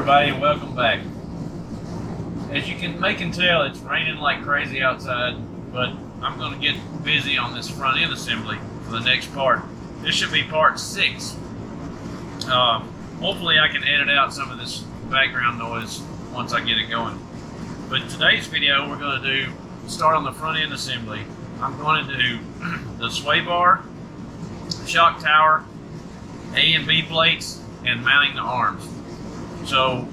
everybody, and welcome back. As you can tell, it's raining like crazy outside, but I'm going to get busy on this front end assembly for the next part. This should be part 6. Hopefully I can edit out some of this background noise once I get it going. But today's video, we're going to start on the front end assembly. I'm going to do the sway bar, shock tower, A and B plates, and mounting the arms. So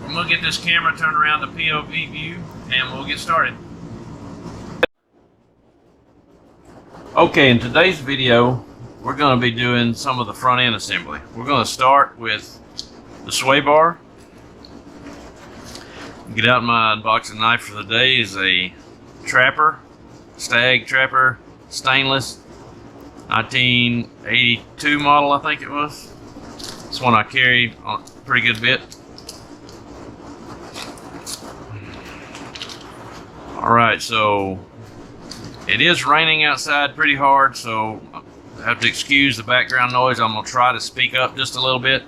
I'm going to get this camera turned around to POV view and we'll get started. Okay, in today's video we're going to be doing some of the front end assembly. We're going to start with the sway bar. Get out my unboxing knife for the day is a Trapper, Stag Trapper, stainless, 1982 model I think it was. This one I carried a pretty good bit. Alright, so it is raining outside pretty hard, so I have to excuse the background noise. I'm going to try to speak up just a little bit.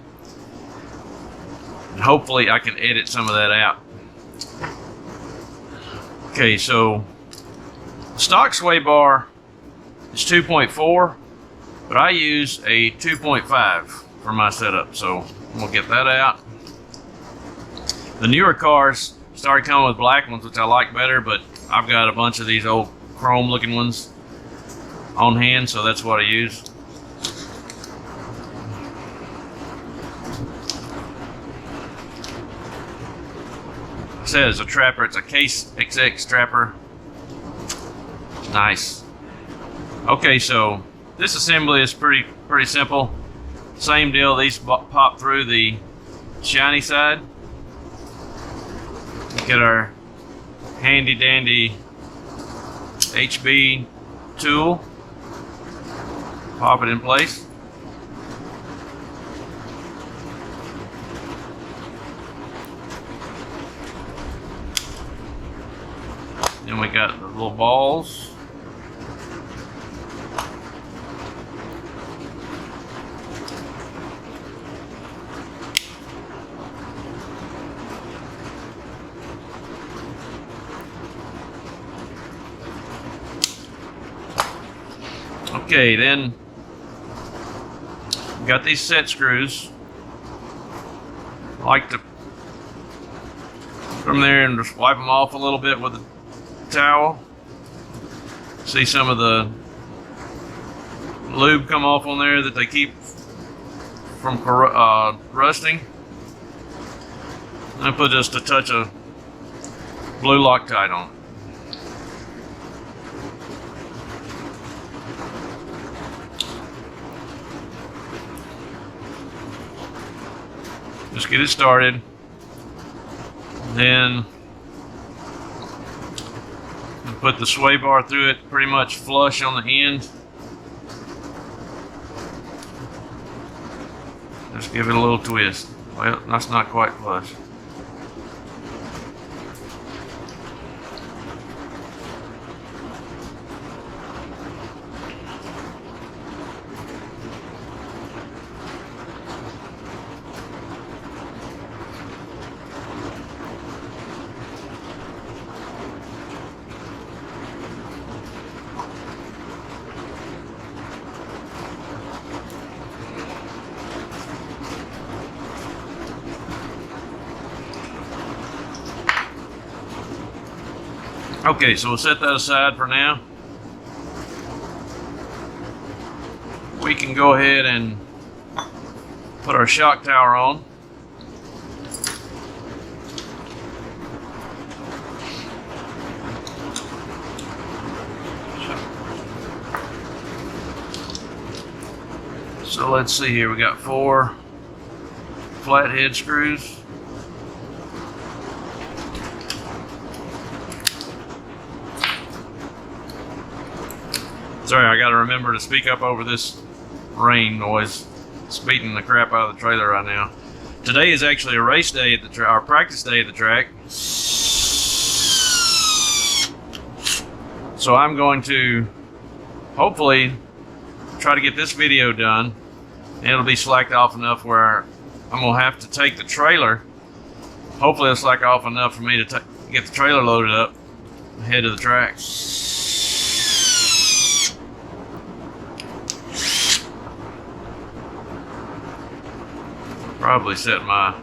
And hopefully I can edit some of that out. Okay, so the stock sway bar is 2.4, but I use a 2.5 for my setup, so we'll get that out. The newer cars started coming with black ones, which I like better, but I've got a bunch of these old chrome looking ones on hand, so that's what I use. It says a Trapper, it's a Case XX Trapper. Nice. Okay, so this assembly is pretty simple. Same deal, these pop through the shiny side. Get our handy dandy HB tool, pop it in place. Then we got the little balls. Okay, then we got these set screws. I like to from there and just wipe them off a little bit with a towel. See some of the lube come off on there that they keep from rusting. I put just a touch of blue Loctite on it. Just get it started. Then put the sway bar through it pretty much flush on the end. Just give it a little twist. Well, that's not quite flush. Okay, so we'll set that aside for now. We can go ahead and put our shock tower on. So let's see here, we got 4 flathead screws. Sorry, I gotta remember to speak up over this rain noise. It's beating the crap out of the trailer right now. Today is actually a race day at the track, our practice day at the track. So I'm going to hopefully try to get this video done. And it'll be slacked off enough where I'm gonna have to take the trailer. Hopefully it's like off enough for me to get the trailer loaded up ahead of the track. Probably set my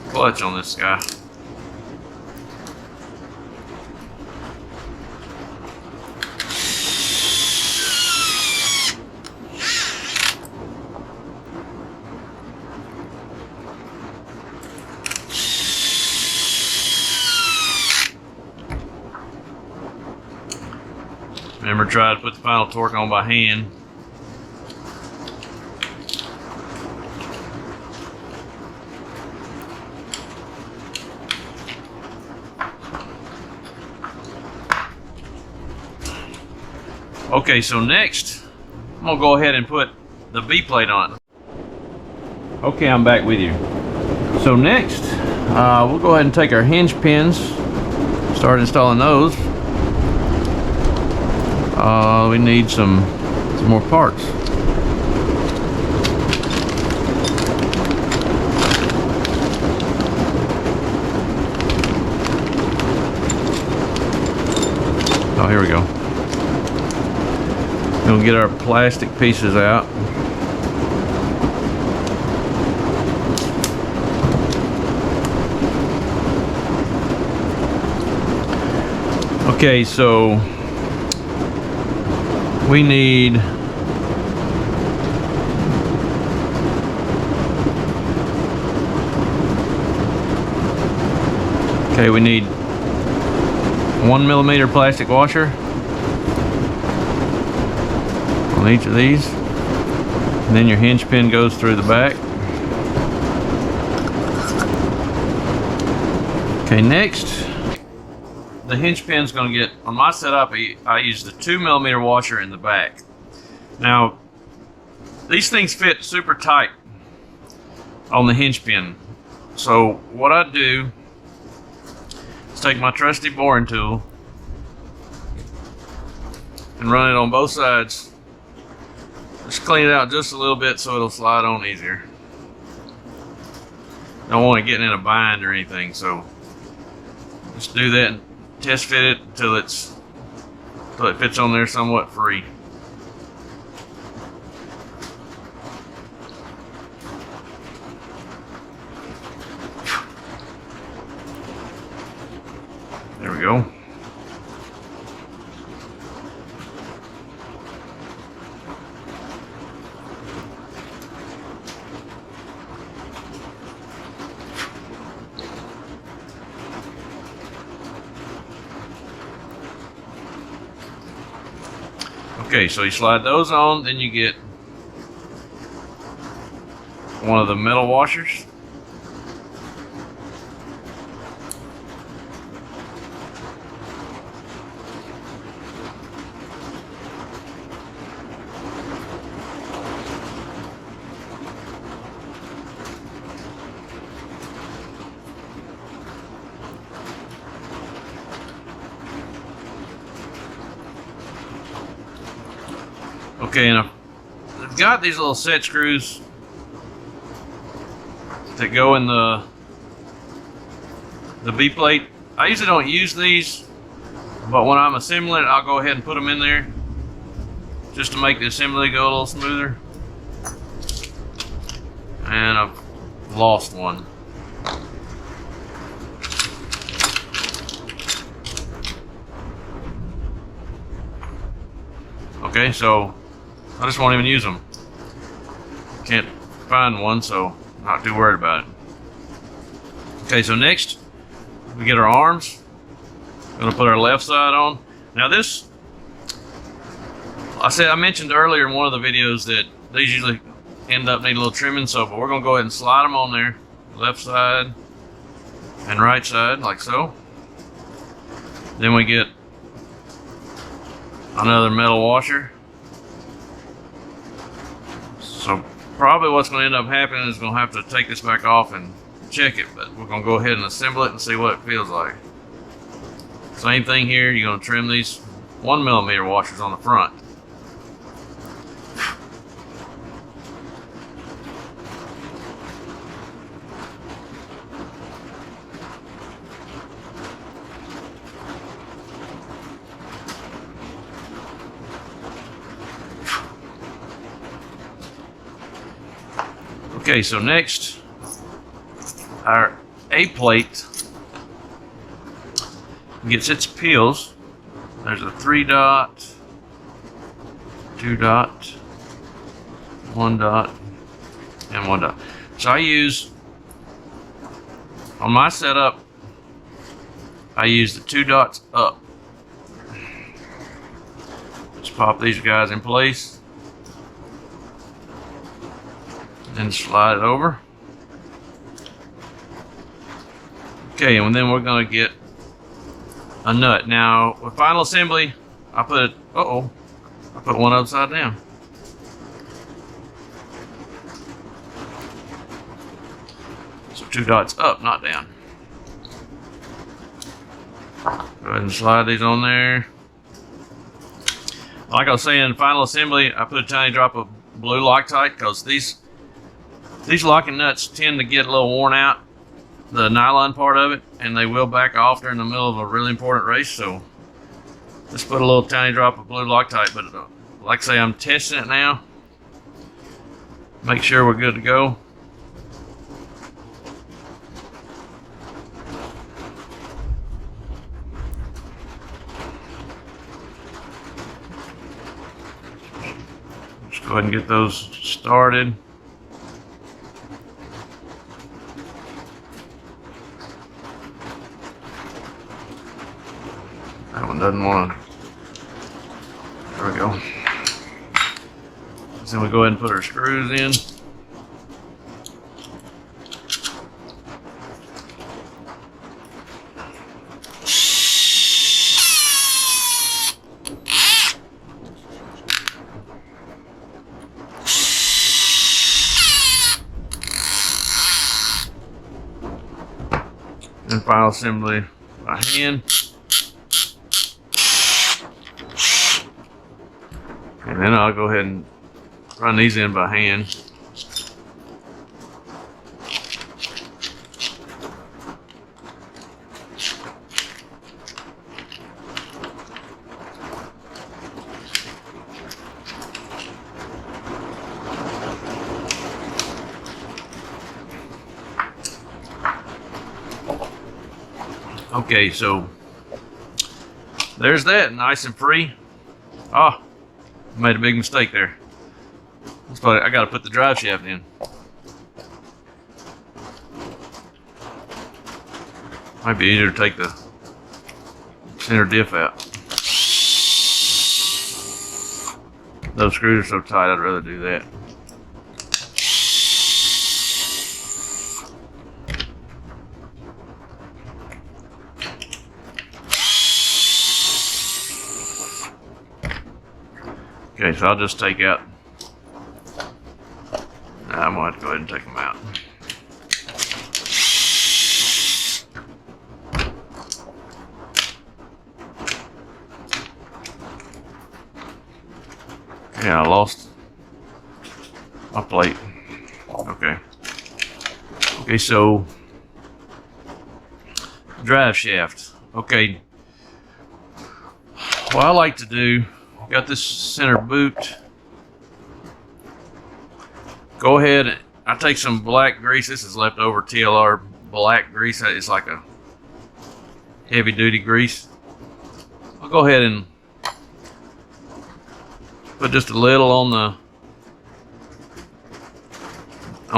clutch on this guy. Remember, try to put the final torque on by hand. Okay, so next, I'm gonna go ahead and put the B plate on. Okay, I'm back with you. So next, we'll go ahead and take our hinge pins, start installing those. We need some more parts. Oh, here we go. We'll get our plastic pieces out. Okay, so we need we need 1mm plastic washer on each of these, and then your hinge pin goes through the back. Okay, next, the hinge pin's going to get, on my setup, I use the 2mm washer in the back. Now, these things fit super tight on the hinge pin. So what I do is take my trusty boring tool and run it on both sides. Just clean it out just a little bit so it'll slide on easier. Don't want it getting in a bind or anything, so just do that and test fit it until it fits on there somewhat free. There we go. Okay, so you slide those on, then you get one of the metal washers. Okay, and I've got these little set screws that go in the B plate. I usually don't use these, but when I'm assembling it, I'll go ahead and put them in there just to make the assembly go a little smoother. And I've lost one. Okay, so I just won't even use them. Can't find one, so I'm not too worried about it. Okay, so next we get our arms. We're gonna put our left side on. Now this, I mentioned earlier in one of the videos that these usually end up needing a little trimming, so but we're gonna go ahead and slide them on there, left side and right side, like so. Then we get another metal washer. So probably what's going to end up happening is going to have to take this back off and check it, but we're going to go ahead and assemble it and see what it feels like. Same thing here, you're going to trim these 1mm washers on the front. Okay, so next, our A plate gets its peels. There's a 3 dot, 2 dot, 1 dot, and 1 dot. So I use, on my setup, I use the 2 dots up. Just pop these guys in place and slide it over. Okay, and then we're gonna get a nut. Now with final assembly, I put I put one upside down. So 2 dots up, not down. Go ahead and slide these on there. Like I was saying, in final assembly, I put a tiny drop of blue Loctite because these locking nuts tend to get a little worn out, the nylon part of it, and they will back off during the middle of a really important race. So let's put a little tiny drop of blue Loctite. But like I say, I'm testing it now. Make sure we're good to go. Just go ahead and get those started. That one doesn't want to. There we go. So then we go ahead and put our screws in. And final assembly by hand. And then I'll go ahead and run these in by hand. Okay, so there's that, nice and free. Oh, made a big mistake there. I gotta put the drive shaft in. Might be easier to take the center diff out. Those screws are so tight, I'd rather do that. Okay, so I'll just take out. I'm going to have to go ahead and take them out. Yeah, I lost my plate. Okay. Okay, so drive shaft. Okay. What I like to do, got this center boot. Go ahead, I take some black grease. This is leftover TLR black grease. It's like a heavy duty grease. I'll go ahead and put just a little on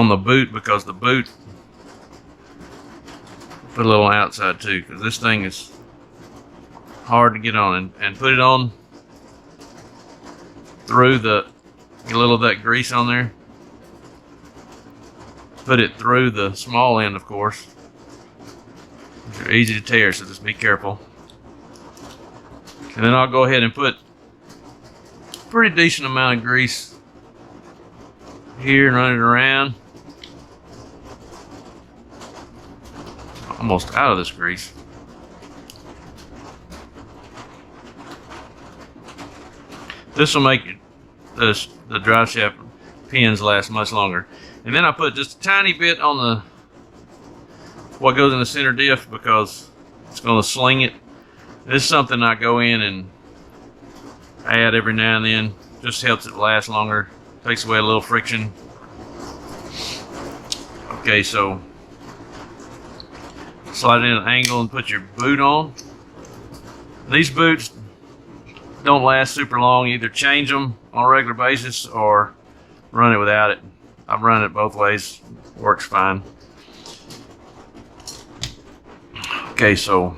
the boot, because the boot, put a little on the outside too, because this thing is hard to get on, and put it on through get a little of that grease on there. Put it through the small end, of course. They're easy to tear, so just be careful. And then I'll go ahead and put a pretty decent amount of grease here and run it around. Almost out of this grease. This will make the drive shaft pins last much longer. And then I put just a tiny bit on what goes in the center diff, because it's going to sling it. This is something I go in and add every now and then. Just helps it last longer. Takes away a little friction. Okay, so slide it in an angle and put your boot on. These boots don't last super long. Either change them on a regular basis or run it without it. I've run it both ways. Works fine. Okay, so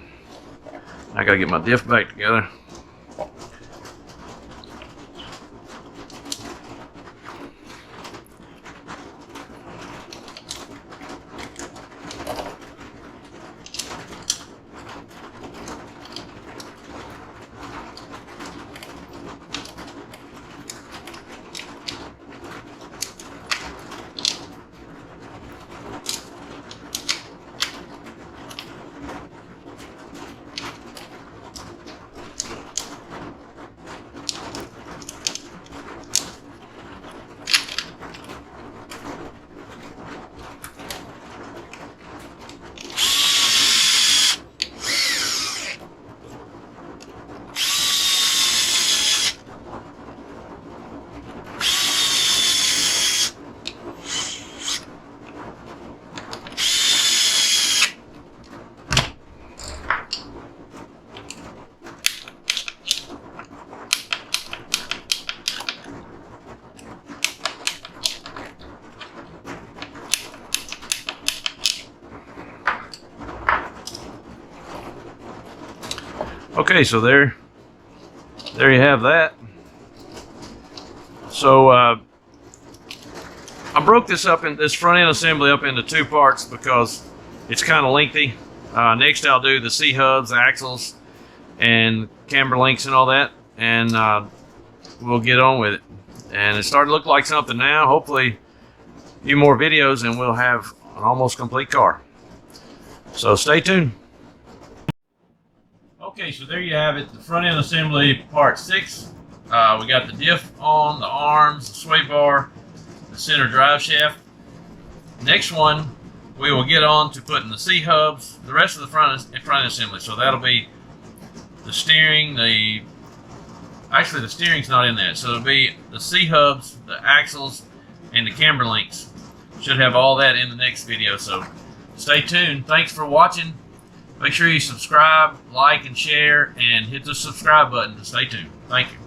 I gotta get my diff back together. Okay, so there you have that. So I broke this front end assembly up into two parts because it's kind of lengthy. Next I'll do the C-hubs, the axles, and camber links and all that, and we'll get on with it. And it's starting to look like something now. Hopefully a few more videos and we'll have an almost complete car. So stay tuned. Okay, so there you have it, the front end assembly part 6. We got the diff on, the arms, the sway bar, the center drive shaft. Next one, we will get on to putting the C-hubs, the rest of the front end assembly. So that'll be the steering, actually the steering's not in that. So it'll be the C-hubs, the axles, and the camber links. Should have all that in the next video, so stay tuned. Thanks for watching. Make sure you subscribe, like, and share, and hit the subscribe button to stay tuned. Thank you.